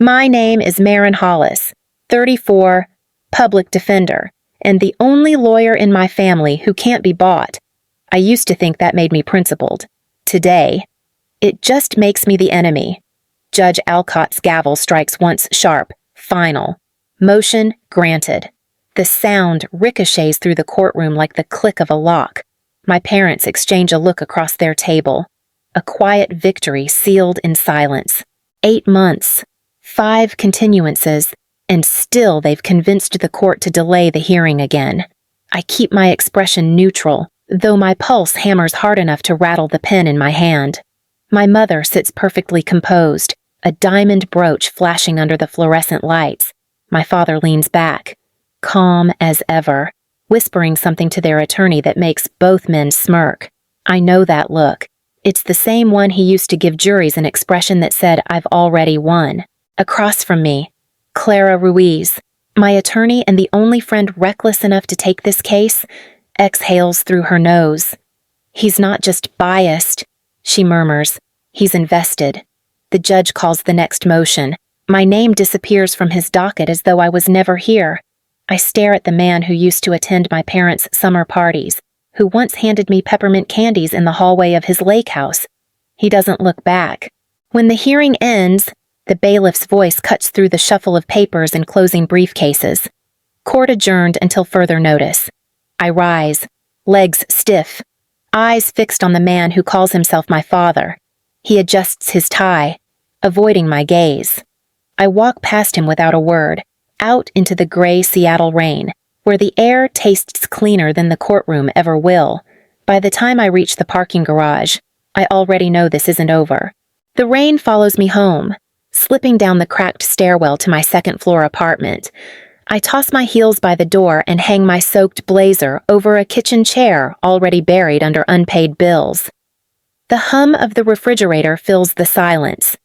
My name is Maren Hollis, 34, public defender, and the only lawyer in my family who can't be bought. I used to think that made me principled. Today, it just makes me the enemy. Judge Alcott's gavel strikes once sharp, final. Motion granted. The sound ricochets through the courtroom like the click of a lock. My parents exchange a look across their table. A quiet victory sealed in silence. 8 months, 5 continuances, and still they've convinced the court to delay the hearing again. I keep my expression neutral, though my pulse hammers hard enough to rattle the pen in my hand. My mother sits perfectly composed, a diamond brooch flashing under the fluorescent lights. My father leans back, calm as ever, whispering something to their attorney that makes both men smirk. I know that look. It's the same one he used to give juries an expression that said, "I've already won." Across from me, Clara Ruiz, my attorney and the only friend reckless enough to take this case, exhales through her nose. "He's not just biased," she murmurs. "He's invested." The judge calls the next motion. My name disappears from his docket as though I was never here. I stare at the man who used to attend my parents' summer parties, who once handed me peppermint candies in the hallway of his lake house. He doesn't look back. When the hearing ends, the bailiff's voice cuts through the shuffle of papers and closing briefcases. Court adjourned until further notice. I rise, legs stiff, eyes fixed on the man who calls himself my father. He adjusts his tie, avoiding my gaze. I walk past him without a word, out into the gray Seattle rain, where the air tastes cleaner than the courtroom ever will. By the time I reach the parking garage, I already know this isn't over. The rain follows me home, slipping down the cracked stairwell to my second-floor apartment. I toss my heels by the door and hang my soaked blazer over a kitchen chair already buried under unpaid bills. The hum of the refrigerator fills the silence.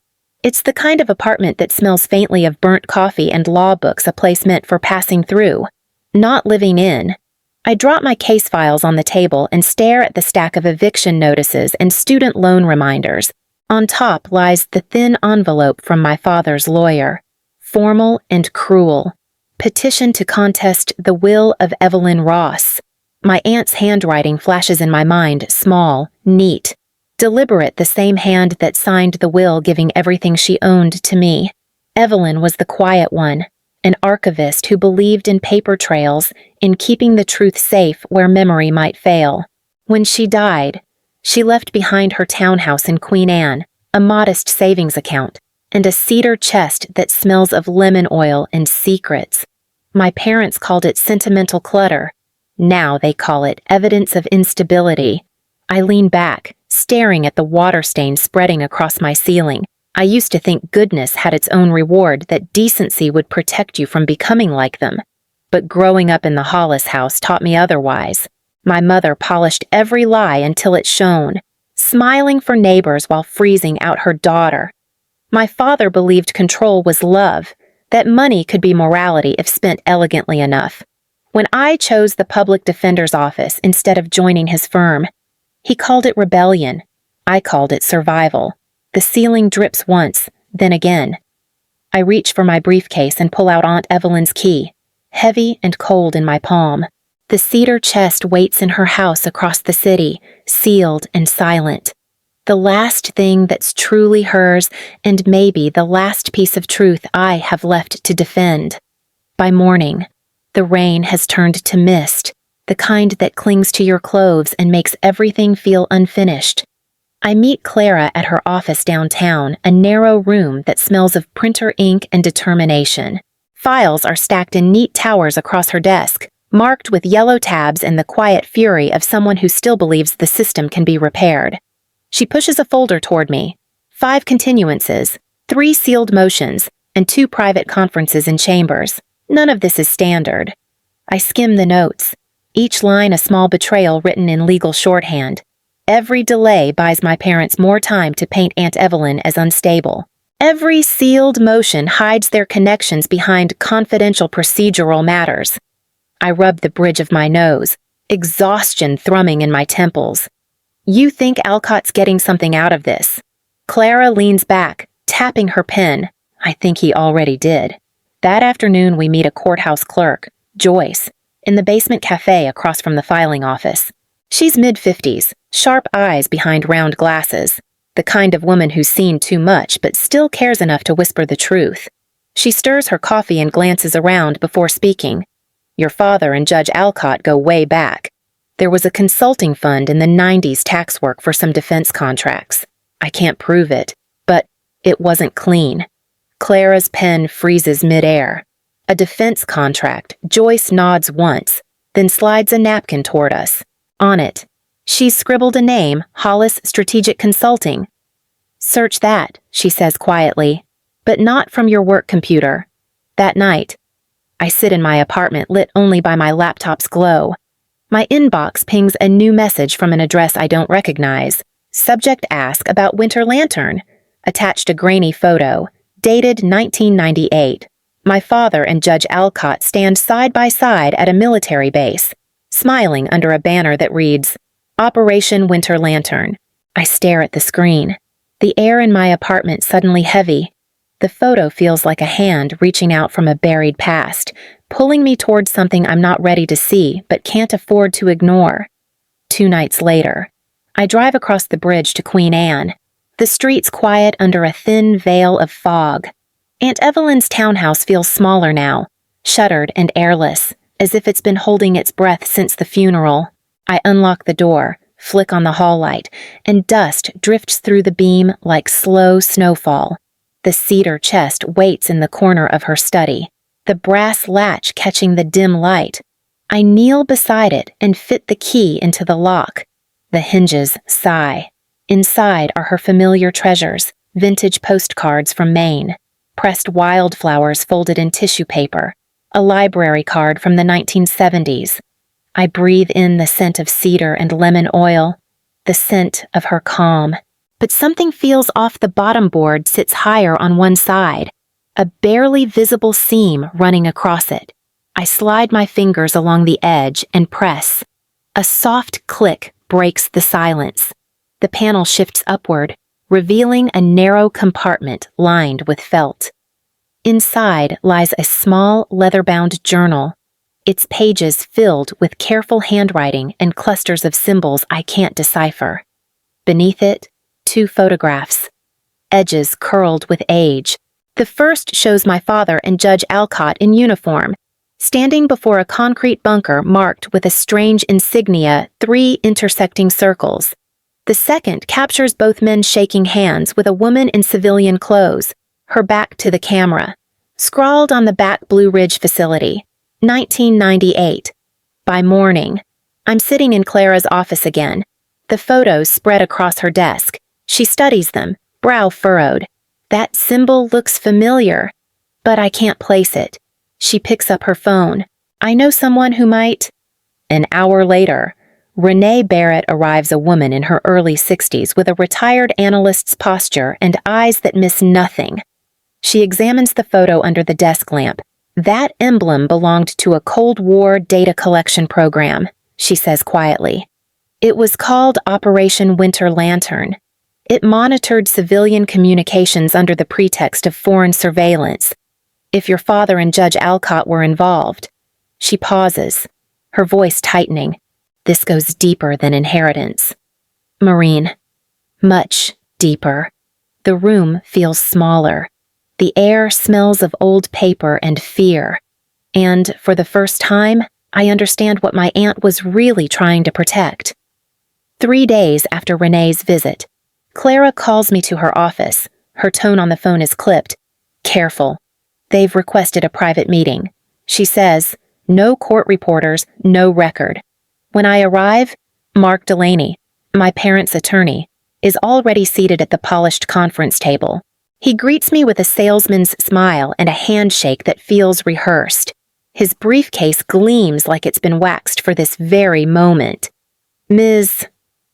It's the kind of apartment that smells faintly of burnt coffee and law books, a place meant for passing through, not living in. I drop my case files on the table and stare at the stack of eviction notices and student loan reminders. On top lies the thin envelope from my father's lawyer. Formal and cruel. Petition to contest the will of Evelyn Ross. My aunt's handwriting flashes in my mind, small, neat. Deliberate, the same hand that signed the will giving everything she owned to me. Evelyn was the quiet one, an archivist who believed in paper trails, in keeping the truth safe where memory might fail. When she died, she left behind her townhouse in Queen Anne, a modest savings account, and a cedar chest that smells of lemon oil and secrets. My parents called it sentimental clutter. Now they call it evidence of instability. I lean back, staring at the water stain spreading across my ceiling. I used to think goodness had its own reward, that decency would protect you from becoming like them. But growing up in the Hollis house taught me otherwise. My mother polished every lie until it shone, smiling for neighbors while freezing out her daughter. My father believed control was love, that money could be morality if spent elegantly enough. When I chose the public defender's office instead of joining his firm, he called it rebellion. I called it survival. The ceiling drips once, then again. I reach for my briefcase and pull out Aunt Evelyn's key, heavy and cold in my palm. The cedar chest waits in her house across the city, sealed and silent. The last thing that's truly hers, and maybe the last piece of truth I have left to defend. By morning, the rain has turned to mist, the kind that clings to your clothes and makes everything feel unfinished. I meet Clara at her office downtown, a narrow room that smells of printer ink and determination. Files are stacked in neat towers across her desk, marked with yellow tabs and the quiet fury of someone who still believes the system can be repaired. She pushes a folder toward me. 5 continuances, 3 sealed motions, and 2 private conferences in chambers. None of this is standard. I skim the notes, each line a small betrayal written in legal shorthand. Every delay buys my parents more time to paint Aunt Evelyn as unstable. Every sealed motion hides their connections behind confidential procedural matters. I rub the bridge of my nose, exhaustion thrumming in my temples. You think Alcott's getting something out of this? Clara leans back, tapping her pen. I think he already did. That afternoon, we meet a courthouse clerk, Joyce, in the basement cafe across from the filing office. She's mid-50s, sharp eyes behind round glasses, the kind of woman who's seen too much but still cares enough to whisper the truth. She stirs her coffee and glances around before speaking. Your father and Judge Alcott go way back. There was a consulting fund in the 90s tax work for some defense contracts. I can't prove it, but it wasn't clean. Clara's pen freezes midair. A defense contract. Joyce nods once, then slides a napkin toward us. On it, she's scribbled a name, Hollis Strategic Consulting. Search that, she says quietly, but not from your work computer. That night, I sit in my apartment lit only by my laptop's glow. My inbox pings a new message from an address I don't recognize. Subject ask about Winter Lantern. Attached a grainy photo, dated 1998. My father and Judge Alcott stand side by side at a military base, smiling under a banner that reads, Operation Winter Lantern. I stare at the screen. The air in my apartment suddenly heavy. The photo feels like a hand reaching out from a buried past, pulling me towards something I'm not ready to see but can't afford to ignore. 2 nights later, I drive across the bridge to Queen Anne. The streets quiet under a thin veil of fog. Aunt Evelyn's townhouse feels smaller now, shuttered and airless, as if it's been holding its breath since the funeral. I unlock the door, flick on the hall light, and dust drifts through the beam like slow snowfall. The cedar chest waits in the corner of her study, the brass latch catching the dim light. I kneel beside it and fit the key into the lock. The hinges sigh. Inside are her familiar treasures, vintage postcards from Maine, pressed wildflowers folded in tissue paper, a library card from the 1970s. I breathe in the scent of cedar and lemon oil, the scent of her calm. But something feels off. The bottom board sits higher on one side, a barely visible seam running across it. I slide my fingers along the edge and press. A soft click breaks the silence. The panel shifts upward, revealing a narrow compartment lined with felt. Inside lies a small leather-bound journal, its pages filled with careful handwriting and clusters of symbols I can't decipher. Beneath it, 2 photographs, edges curled with age. The first shows my father and Judge Alcott in uniform, standing before a concrete bunker marked with a strange insignia, 3 intersecting circles. The second captures both men shaking hands with a woman in civilian clothes, her back to the camera. Scrawled on the back Blue Ridge facility, 1998. By morning, I'm sitting in Clara's office again. The photos spread across her desk. She studies them, brow furrowed. That symbol looks familiar, but I can't place it. She picks up her phone. I know someone who might. An hour later, Renee Barrett arrives, a woman in her early 60s with a retired analyst's posture and eyes that miss nothing. She examines the photo under the desk lamp. That emblem belonged to a Cold War data collection program, she says quietly. It was called Operation Winter Lantern. It monitored civilian communications under the pretext of foreign surveillance. If your father and Judge Alcott were involved. She pauses, her voice tightening. This goes deeper than inheritance. Maureen. Much deeper. The room feels smaller. The air smells of old paper and fear. And, for the first time, I understand what my aunt was really trying to protect. 3 days after Renee's visit, Clara calls me to her office. Her tone on the phone is clipped. Careful. They've requested a private meeting. She says, no court reporters, no record. When I arrive, Mark Delaney, my parents' attorney, is already seated at the polished conference table. He greets me with a salesman's smile and a handshake that feels rehearsed. His briefcase gleams like it's been waxed for this very moment. Ms.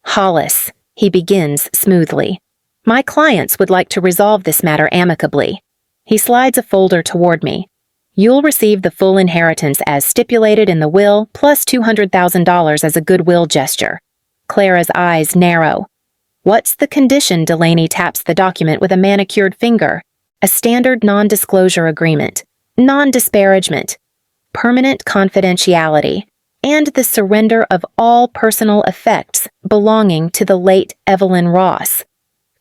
Hollis, he begins smoothly. My clients would like to resolve this matter amicably. He slides a folder toward me. You'll receive the full inheritance as stipulated in the will, plus $200,000 as a goodwill gesture. Clara's eyes narrow. What's the condition? Delaney taps the document with a manicured finger. A standard non-disclosure agreement, non-disparagement, permanent confidentiality, and the surrender of all personal effects belonging to the late Evelyn Ross.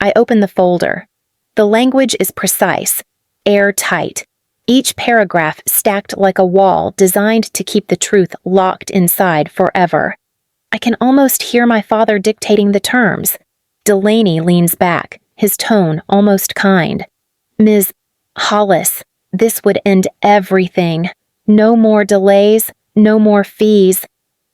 I open the folder. The language is precise, airtight, each paragraph stacked like a wall designed to keep the truth locked inside forever. I can almost hear my father dictating the terms. Delaney leans back, his tone almost kind. Ms. Hollis, this would end everything. No more delays, no more fees.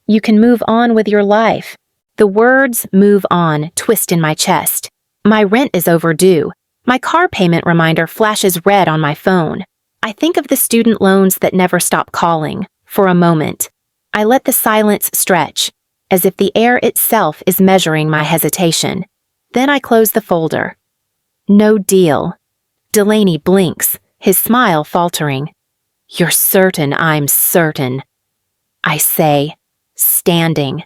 You can move on with your life. The words "move on" twist in my chest. My rent is overdue. My car payment reminder flashes red on my phone. I think of the student loans that never stop calling. For a moment, I let the silence stretch, as if the air itself is measuring my hesitation. Then I close the folder. No deal. Delaney blinks, his smile faltering. You're certain I'm certain, I say, standing.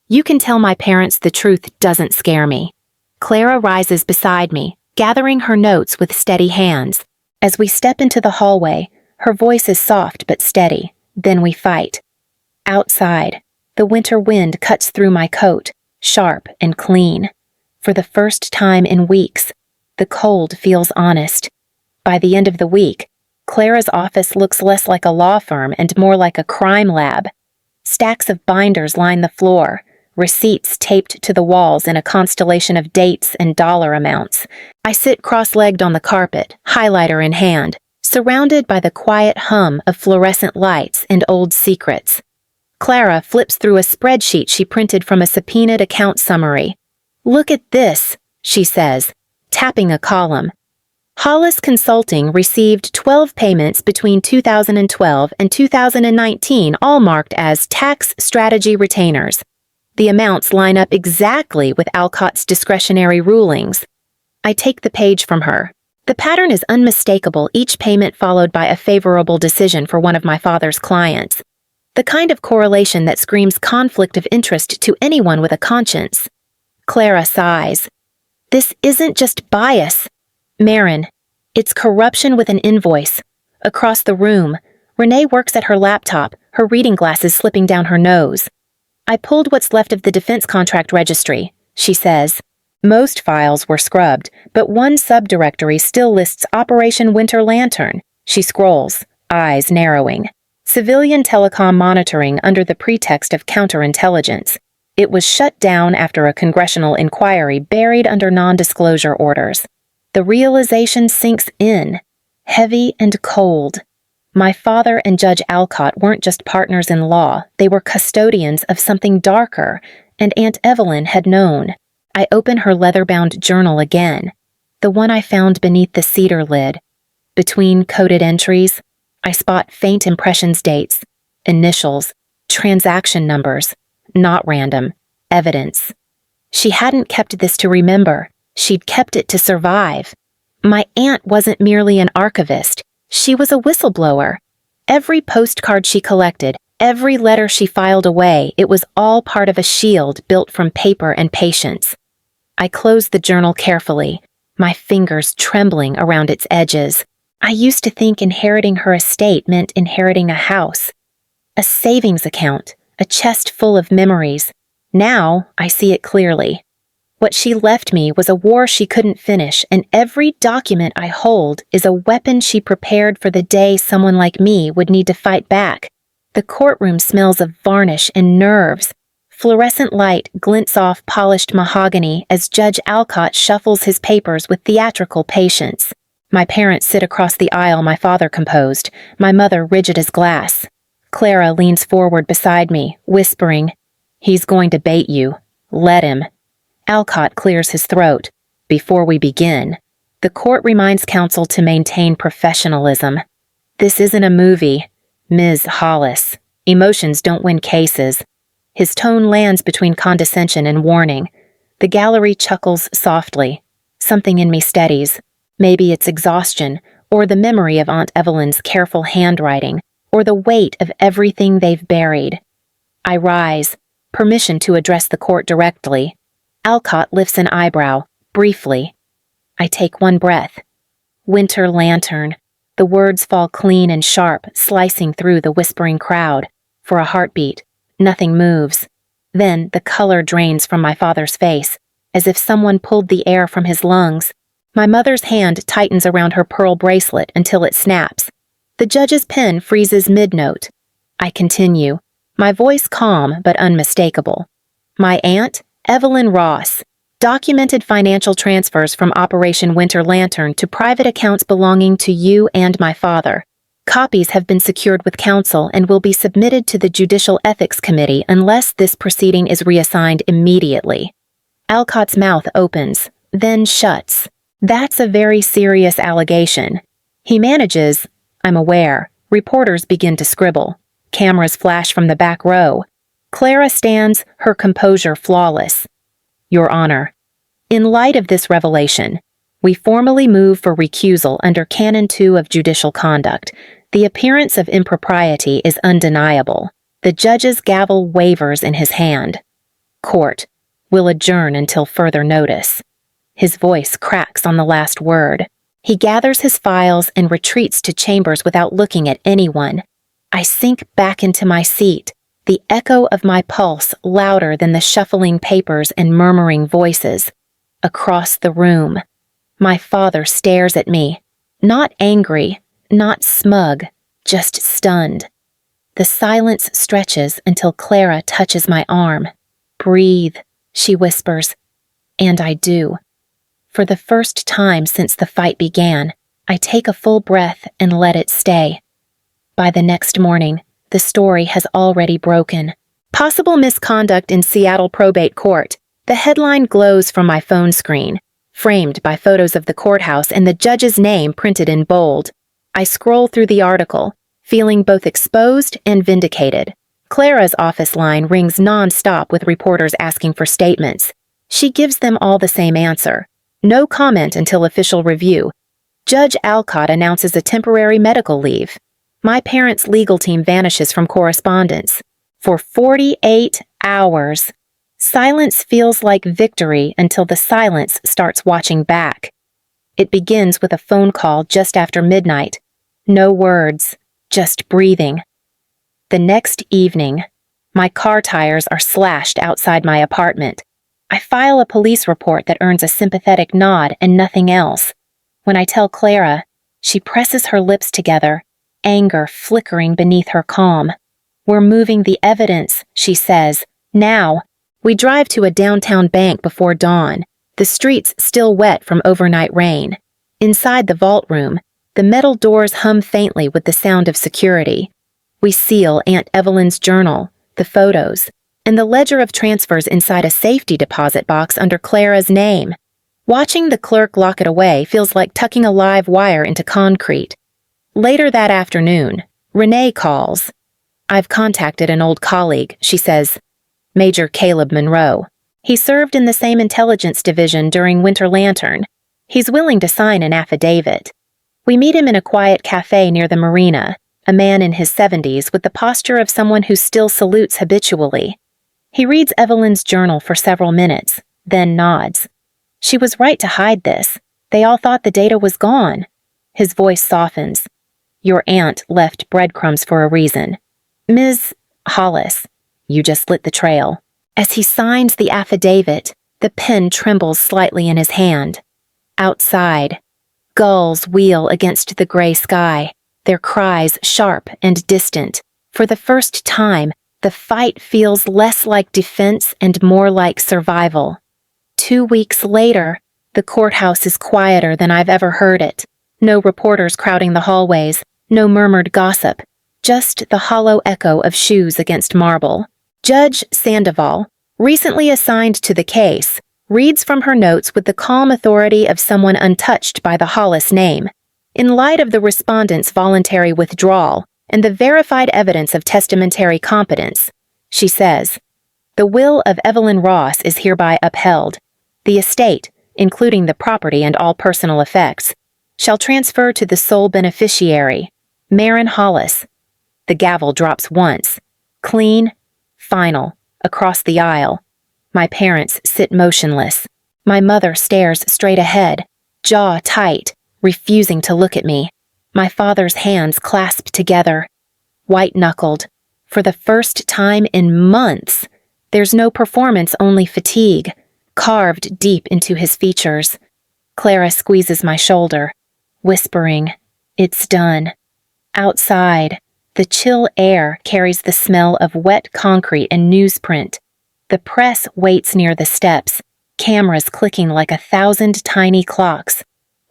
You can tell my parents the truth doesn't scare me. Clara rises beside me, gathering her notes with steady hands. As we step into the hallway, her voice is soft but steady. Then we fight. Outside, the winter wind cuts through my coat, sharp and clean. For the first time in weeks, the cold feels honest. By the end of the week, Clara's office looks less like a law firm and more like a crime lab. Stacks of binders line the floor, receipts taped to the walls in a constellation of dates and dollar amounts. I sit cross-legged on the carpet, highlighter in hand, surrounded by the quiet hum of fluorescent lights and old secrets. Clara flips through a spreadsheet she printed from a subpoenaed account summary. Look at this, she says, tapping a column. Hollis Consulting received 12 payments between 2012 and 2019, all marked as tax strategy retainers. The amounts line up exactly with Alcott's discretionary rulings. I take the page from her. The pattern is unmistakable, each payment followed by a favorable decision for one of my father's clients. The kind of correlation that screams conflict of interest to anyone with a conscience. Clara sighs. This isn't just bias. Marin, it's corruption with an invoice. Across the room, Renee works at her laptop, her reading glasses slipping down her nose. I pulled what's left of the defense contract registry, she says. Most files were scrubbed, but one subdirectory still lists Operation Winter Lantern. She scrolls, eyes narrowing. Civilian telecom monitoring under the pretext of counterintelligence. It was shut down after a congressional inquiry buried under non-disclosure orders. The realization sinks in, heavy and cold. My father and Judge Alcott weren't just partners in law, they were custodians of something darker, and Aunt Evelyn had known. I open her leather-bound journal again, the one I found beneath the cedar lid. Between coded entries, I spot faint impressions dates, initials, transaction numbers, not random, evidence. She hadn't kept this to remember. She'd kept it to survive. My aunt wasn't merely an archivist. She was a whistleblower. Every postcard she collected, every letter she filed away, it was all part of a shield built from paper and patience. I closed the journal carefully, my fingers trembling around its edges. I used to think inheriting her estate meant inheriting a house, a savings account, a chest full of memories. Now I see it clearly. What she left me was a war she couldn't finish, and every document I hold is a weapon she prepared for the day someone like me would need to fight back. The courtroom smells of varnish and nerves. Fluorescent light glints off polished mahogany as Judge Alcott shuffles his papers with theatrical patience. My parents sit across the aisle my father composed, my mother rigid as glass. Clara leans forward beside me, whispering, "He's going to bait you. Let him." Alcott clears his throat. Before we begin, the court reminds counsel to maintain professionalism. This isn't a movie, Ms. Hollis. Emotions don't win cases. His tone lands between condescension and warning. The gallery chuckles softly. Something in me steadies. Maybe it's exhaustion, or the memory of Aunt Evelyn's careful handwriting, or the weight of everything they've buried. I rise, permission to address the court directly. Alcott lifts an eyebrow, briefly. I take one breath. Winter Lantern. The words fall clean and sharp, slicing through the whispering crowd. For a heartbeat, nothing moves. Then the color drains from my father's face, as if someone pulled the air from his lungs. My mother's hand tightens around her pearl bracelet until it snaps. The judge's pen freezes mid-note. I continue, my voice calm but unmistakable. My aunt, Evelyn Ross, documented financial transfers from Operation Winter Lantern to private accounts belonging to you and my father. Copies have been secured with counsel and will be submitted to the Judicial Ethics Committee unless this proceeding is reassigned immediately. Alcott's mouth opens, then shuts. That's a very serious allegation. He manages, I'm aware. Reporters begin to scribble. Cameras flash from the back row. Clara stands, her composure flawless. Your Honor, in light of this revelation, we formally move for recusal under Canon 2 of Judicial Conduct. The appearance of impropriety is undeniable. The judge's gavel wavers in his hand. Court will adjourn until further notice. His voice cracks on the last word. He gathers his files and retreats to chambers without looking at anyone. I sink back into my seat, the echo of my pulse louder than the shuffling papers and murmuring voices. Across the room, my father stares at me, not angry, not smug, just stunned. The silence stretches until Clara touches my arm. Breathe, she whispers, and I do. For the first time since the fight began, I take a full breath and let it stay. By the next morning, the story has already broken. Possible misconduct in Seattle probate court. The headline glows from my phone screen, framed by photos of the courthouse and the judge's name printed in bold. I scroll through the article, feeling both exposed and vindicated. Clara's office line rings non-stop with reporters asking for statements. She gives them all the same answer. No comment until official review. Judge Alcott announces a temporary medical leave. My parents' legal team vanishes from correspondence. For 48 hours. Silence feels like victory until the silence starts watching back. It begins with a phone call just after midnight. No words, just breathing. The next evening, my car tires are slashed outside my apartment. I file a police report that earns a sympathetic nod and nothing else. When I tell Clara, she presses her lips together, anger flickering beneath her calm. We're moving the evidence, she says. Now, we drive to a downtown bank before dawn, the streets still wet from overnight rain. Inside the vault room, the metal doors hum faintly with the sound of security. We seal Aunt Evelyn's journal, the photos, and the ledger of transfers inside a safety deposit box under Clara's name. Watching the clerk lock it away feels like tucking a live wire into concrete. Later that afternoon, Renee calls. I've contacted an old colleague, she says, Major Caleb Monroe. He served in the same intelligence division during Winter Lantern. He's willing to sign an affidavit. We meet him in a quiet cafe near the marina, a man in his 70s with the posture of someone who still salutes habitually. He reads Evelyn's journal for several minutes, then nods. She was right to hide this. They all thought the data was gone. His voice softens. Your aunt left breadcrumbs for a reason. Ms. Hollis, you just lit the trail. As he signs the affidavit, the pen trembles slightly in his hand. Outside, gulls wheel against the gray sky, their cries sharp and distant. For the first time, the fight feels less like defense and more like survival. 2 weeks later, the courthouse is quieter than I've ever heard it. No reporters crowding the hallways, no murmured gossip, just the hollow echo of shoes against marble. Judge Sandoval, recently assigned to the case, reads from her notes with the calm authority of someone untouched by the Hollis name. In light of the respondent's voluntary withdrawal and the verified evidence of testamentary competence, she says, the will of Evelyn Ross is hereby upheld. The estate, including the property and all personal effects, shall transfer to the sole beneficiary, Marin Hollis. The gavel drops once, clean, final, across the aisle. My parents sit motionless. My mother stares straight ahead, jaw tight, refusing to look at me. My father's hands clasped together, white-knuckled. For the first time in months, there's no performance, only fatigue, carved deep into his features. Clara squeezes my shoulder, whispering, "It's done." Outside, the chill air carries the smell of wet concrete and newsprint. The press waits near the steps, cameras clicking like 1,000 tiny clocks.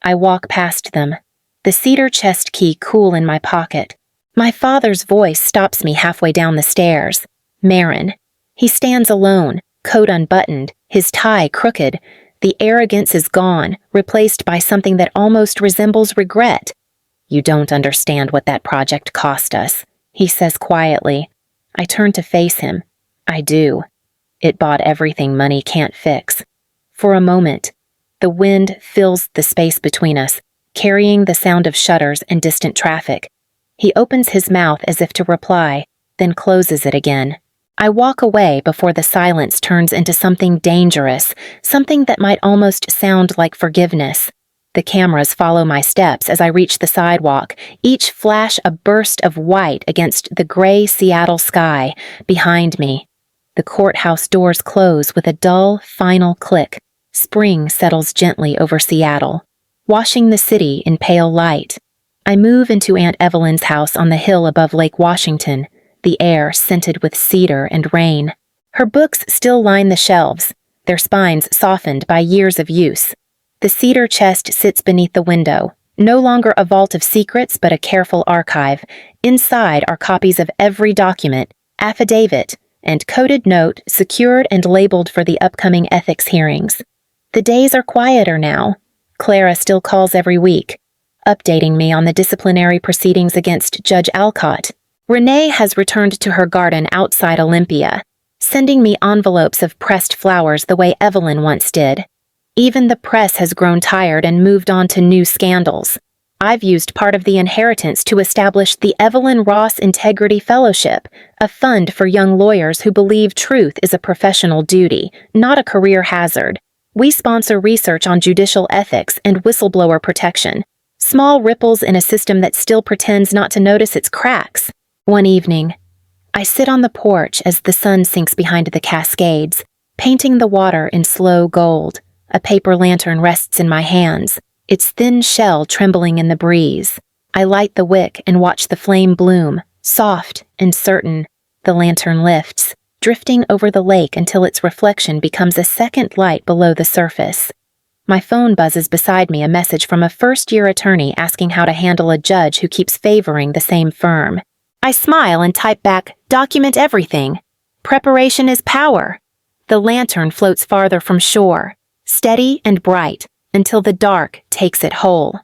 I walk past them, the cedar chest key cool in my pocket. My father's voice stops me halfway down the stairs. Marin. He stands alone, coat unbuttoned, his tie crooked. The arrogance is gone, replaced by something that almost resembles regret. "You don't understand what that project cost us," he says quietly. I turn to face him. I do. It bought everything money can't fix. For a moment, the wind fills the space between us, carrying the sound of shutters and distant traffic. He opens his mouth as if to reply, then closes it again. I walk away before the silence turns into something dangerous, something that might almost sound like forgiveness. The cameras follow my steps as I reach the sidewalk, each flash a burst of white against the gray Seattle sky behind me. The courthouse doors close with a dull, final click. Spring settles gently over Seattle, washing the city in pale light. I move into Aunt Evelyn's house on the hill above Lake Washington, the air scented with cedar and rain. Her books still line the shelves, their spines softened by years of use. The cedar chest sits beneath the window, no longer a vault of secrets but a careful archive. Inside are copies of every document, affidavit, and coded note secured and labeled for the upcoming ethics hearings. The days are quieter now. Clara still calls every week, updating me on the disciplinary proceedings against Judge Alcott. Renee has returned to her garden outside Olympia, sending me envelopes of pressed flowers the way Evelyn once did. Even the press has grown tired and moved on to new scandals. I've used part of the inheritance to establish the Evelyn Ross Integrity Fellowship, a fund for young lawyers who believe truth is a professional duty, not a career hazard. We sponsor research on judicial ethics and whistleblower protection, small ripples in a system that still pretends not to notice its cracks. One evening, I sit on the porch as the sun sinks behind the Cascades, painting the water in slow gold. A paper lantern rests in my hands, its thin shell trembling in the breeze. I light the wick and watch the flame bloom, soft and certain. The lantern lifts, drifting over the lake until its reflection becomes a second light below the surface. My phone buzzes beside me, a message from a first-year attorney asking how to handle a judge who keeps favoring the same firm. I smile and type back, "Document everything. Preparation is power." The lantern floats farther from shore, steady and bright, until the dark takes it whole.